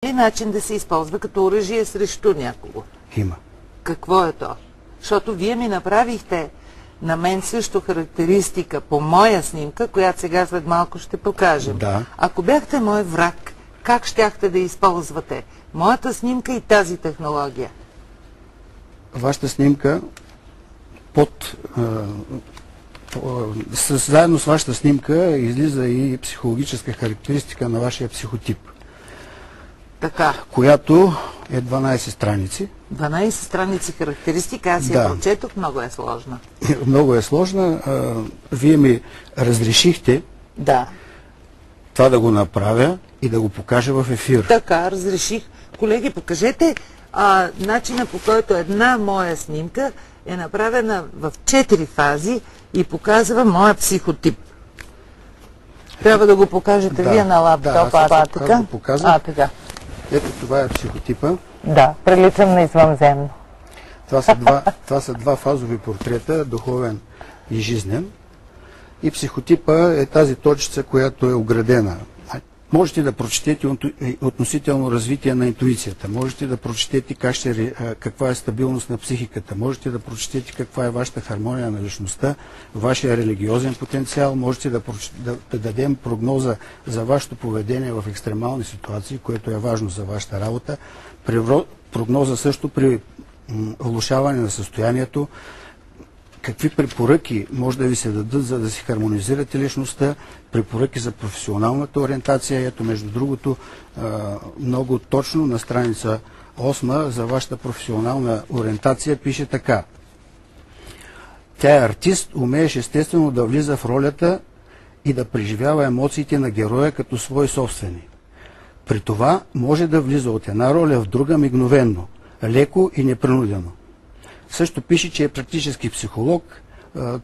ли начин да се използва като оръжие срещу някого? Има. Какво е то? Защото вие ми направихте на мен също характеристика по моя снимка, която сега след малко ще покажем. Да. Ако бяхте мой враг, как щяхте да използвате моята снимка и тази технология? Вашата снимка заедно с вашата снимка излиза и психологическа характеристика на вашия психотип. Така. Която е 12 страници. 12 страници характеристика, аз я прочетох, много е сложна. Много е сложна. Вие ми разрешихте това да го направя и да го покажа в ефир. Така, разреших. Колеги, покажете начина, по който една моя снимка е направена в 4 фази и показва моя психотип. Трябва да го покажете вие на лаптопа. Така. Ето това е психотипа. Да, приличам на извънземно. Това са два фазови портрета, духовен и жизнен. И психотипа е тази точица, която е оградена. Можете да прочетете относително развитие на интуицията, можете да прочетете каква е стабилност на психиката, можете да прочетете каква е вашата хармония на личността, вашия религиозен потенциал, можете да дадем прогноза за вашето поведение в екстремални ситуации, което е важно за вашата работа, прогноза също при влошаване на състоянието, какви препоръки може да ви се дадат, за да си хармонизирате личността, препоръки за професионалната ориентация. Ето, между другото, много точно на страница 8 за вашата професионална ориентация пише така. Тя е артист, умееш естествено да влиза в ролята и да преживява емоциите на героя като свои собствени. При това може да влиза от една роля в друга мигновенно, леко и непринудено. Също пише, че е практически психолог,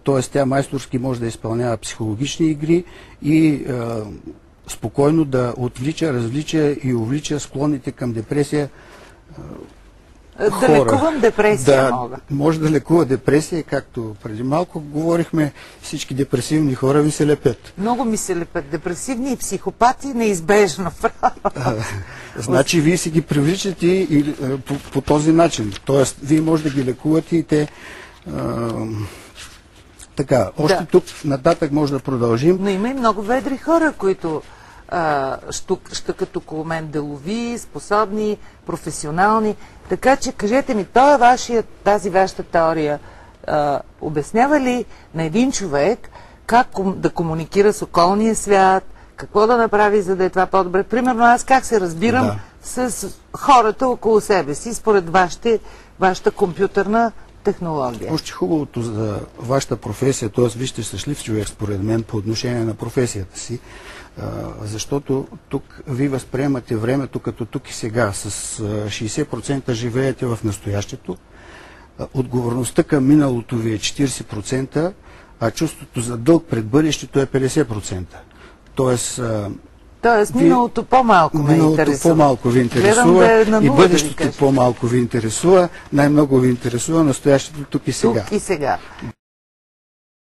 т.е. тя майсторски може да изпълнява психологични игри и спокойно да отвлича, развлича и увлича склонните към депресия хора. Да лекувам депресия мога. Може да лекува депресия, както преди малко говорихме, всички депресивни хора ми се лепят. Много ми се лепят. Депресивни и психопати неизбежно. Значи вие си ги привличате и, по този начин. Тоест, вие може да ги лекувате и те... така, още тук нататък може да продължим. Но има и много ведри хора, които щъкат около мен, делови, способни, професионални. Така че, кажете ми, тази вашата теория обяснява ли на един човек как да комуникира с околния свят, какво да направи, за да е това по-добре? Примерно аз как се разбирам с хората около себе си, според вашата компютърна технология? Още хубавото за вашата професия, т.е. вие сте щастлив човек, според мен, по отношение на професията си, защото тук ви възприемате времето като тук и сега. С 60% живеете в настоящето, отговорността към миналото ви е 40%, а чувството за дълг пред бъдещето е 50%. Тоест миналото по-малко ме интересува. Миналото по-малко ви интересува и бъдещето по-малко ви интересува. Най-много ви интересува настоящето тук и сега. Тук и сега.